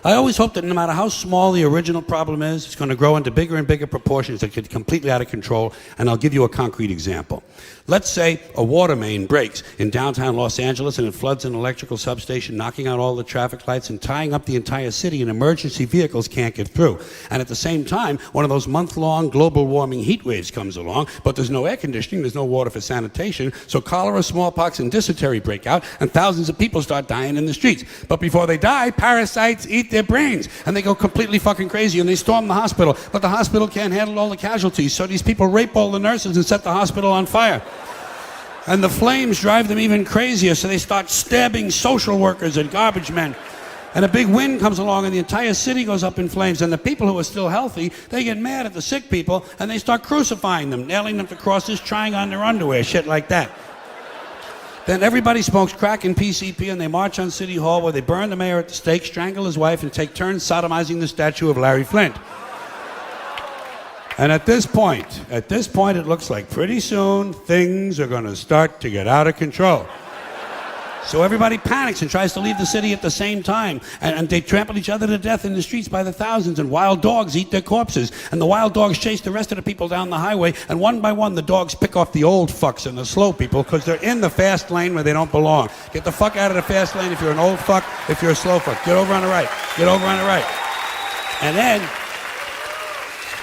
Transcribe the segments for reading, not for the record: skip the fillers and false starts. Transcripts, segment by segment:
I always hope that no matter how small the original problem is, it's going to grow into bigger and bigger proportions that get completely out of control. And I'll give you a concrete example. Let's say a water main breaks in downtown Los Angeles and it floods an electrical substation, knocking out all the traffic lights and tying up the entire city, and emergency vehicles can't get through. And at the same time, one of those month-long global warming heat waves comes along, but there's no air conditioning, there's no water for sanitation, so cholera, smallpox, and dysentery break out, and thousands of people start dying in the streets. But before they die, parasites eat their brains, and they go completely fucking crazy, and they storm the hospital, but the hospital can't handle all the casualties, so these people rape all the nurses and set the hospital on fire. And the flames drive them even crazier, so they start stabbing social workers and garbage men. And a big wind comes along and the entire city goes up in flames, and the people who are still healthy, they get mad at the sick people and they start crucifying them, nailing them to crosses, trying on their underwear, shit like that. Then everybody smokes crack and PCP, and they march on City Hall where they burn the mayor at the stake, strangle his wife, and take turns sodomizing the statue of Larry Flint. And at this point, it looks like pretty soon things are going to start to get out of control. So everybody panics and tries to leave the city at the same time. And they trample each other to death in the streets by the thousands, and wild dogs eat their corpses. And the wild dogs chase the rest of the people down the highway, and one by one the dogs pick off the old fucks and the slow people because they're in the fast lane where they don't belong. Get the fuck out of the fast lane if you're an old fuck, if you're a slow fuck. Get over on the right. Get over on the right.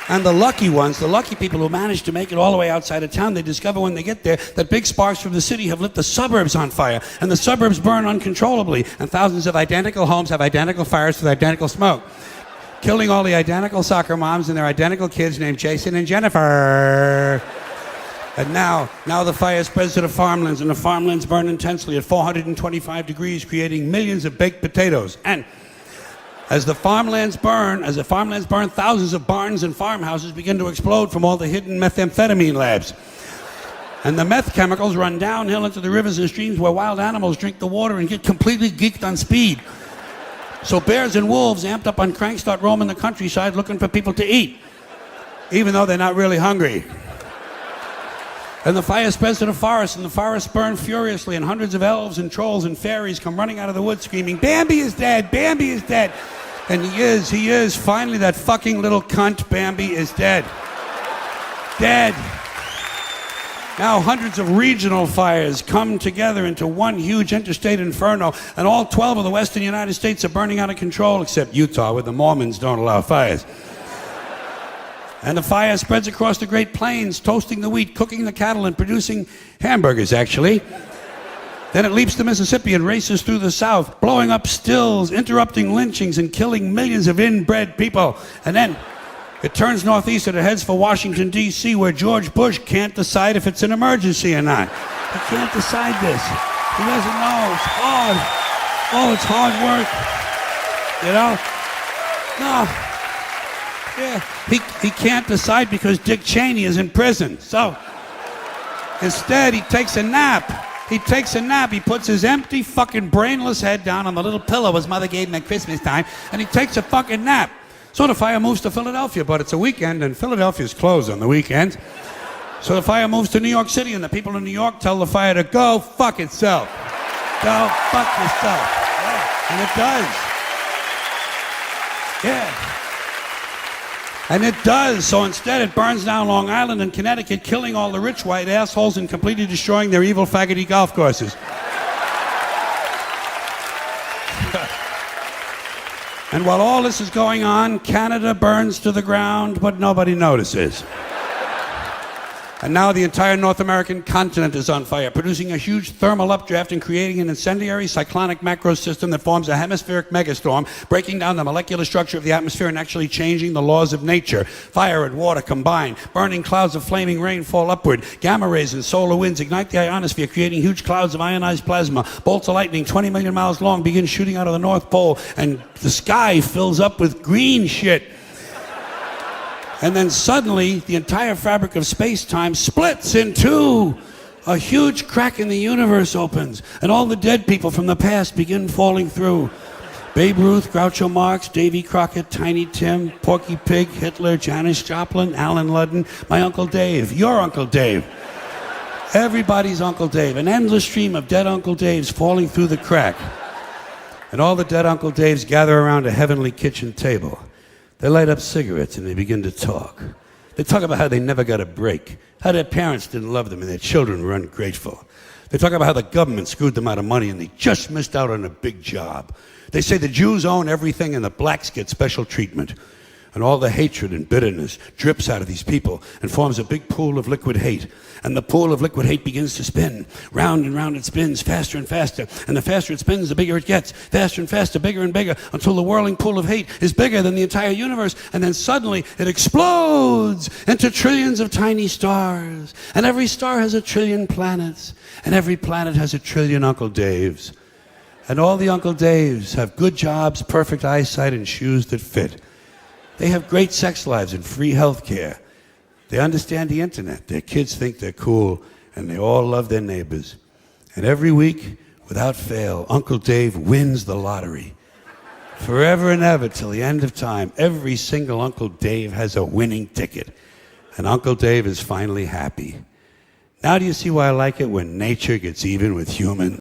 And the lucky ones, the lucky people who manage to make it all the way outside of town, they discover when they get there that big sparks from the city have lit the suburbs on fire, and the suburbs burn uncontrollably, and thousands of identical homes have identical fires with identical smoke, killing all the identical soccer moms and their identical kids named Jason and Jennifer. And now the fire spreads to the farmlands, and the farmlands burn intensely at 425 degrees, creating millions of baked potatoes. And as the farmlands burn, thousands of barns and farmhouses begin to explode from all the hidden methamphetamine labs. And the meth chemicals run downhill into the rivers and streams where wild animals drink the water and get completely geeked on speed. So bears and wolves, amped up on crank, start roaming the countryside looking for people to eat, even though they're not really hungry. And the fire spreads to the forest, and the forests burn furiously, and hundreds of elves and trolls and fairies come running out of the woods screaming, "Bambi is dead! Bambi is dead!" And he is. Finally, that fucking little cunt, Bambi, is dead. Dead. Now hundreds of regional fires come together into one huge interstate inferno, and all 12 of the western United States are burning out of control, except Utah, where the Mormons don't allow fires. And the fire spreads across the Great Plains, toasting the wheat, cooking the cattle, and producing hamburgers, actually. Then it leaps the Mississippi and races through the South, blowing up stills, interrupting lynchings, and killing millions of inbred people. And then it turns northeast and it heads for Washington, D.C., where George Bush can't decide if it's an emergency or not. He can't decide this. He doesn't know. It's hard. Oh, it's hard work. You know? No. Yeah. He can't decide because Dick Cheney is in prison. So instead, he takes a nap. He puts his empty, fucking brainless head down on the little pillow his mother gave him at Christmas time, and he takes a fucking nap. So the fire moves to Philadelphia, but it's a weekend, and Philadelphia's closed on the weekends. So the fire moves to New York City, and the people in New York tell the fire to go fuck itself. Go fuck yourself. Yeah. And it does. Yeah. And it does. So instead it burns down Long Island and Connecticut, killing all the rich white assholes and completely destroying their evil faggoty golf courses. And while all this is going on, Canada burns to the ground, but nobody notices. And now the entire North American continent is on fire, producing a huge thermal updraft and creating an incendiary cyclonic macro system that forms a hemispheric megastorm, breaking down the molecular structure of the atmosphere and actually changing the laws of nature. Fire and water combine, burning clouds of flaming rain fall upward, gamma rays and solar winds ignite the ionosphere, creating huge clouds of ionized plasma. Bolts of lightning 20 million miles long begin shooting out of the North Pole, and the sky fills up with green shit. And then suddenly, the entire fabric of space-time splits in two. A huge crack in the universe opens, and all the dead people from the past begin falling through. Babe Ruth, Groucho Marx, Davy Crockett, Tiny Tim, Porky Pig, Hitler, Janis Joplin, Alan Ludden, my Uncle Dave, your Uncle Dave. Everybody's Uncle Dave. An endless stream of dead Uncle Daves falling through the crack. And all the dead Uncle Daves gather around a heavenly kitchen table. They light up cigarettes and they begin to talk. They talk about how they never got a break, how their parents didn't love them and their children were ungrateful. They talk about how the government screwed them out of money and they just missed out on a big job. They say the Jews own everything and the blacks get special treatment. And all the hatred and bitterness drips out of these people and forms a big pool of liquid hate. And the pool of liquid hate begins to spin. Round and round it spins, faster and faster. And the faster it spins, the bigger it gets. Faster and faster, bigger and bigger, until the whirling pool of hate is bigger than the entire universe. And then suddenly it explodes into trillions of tiny stars. And every star has a trillion planets. And every planet has a trillion Uncle Daves. And all the Uncle Daves have good jobs, perfect eyesight, and shoes that fit. They have great sex lives and free health care. They understand the internet. Their kids think they're cool, and they all love their neighbors. And every week, without fail, Uncle Dave wins the lottery. Forever and ever, till the end of time, every single Uncle Dave has a winning ticket. And Uncle Dave is finally happy. Now do you see why I like it when nature gets even with humans?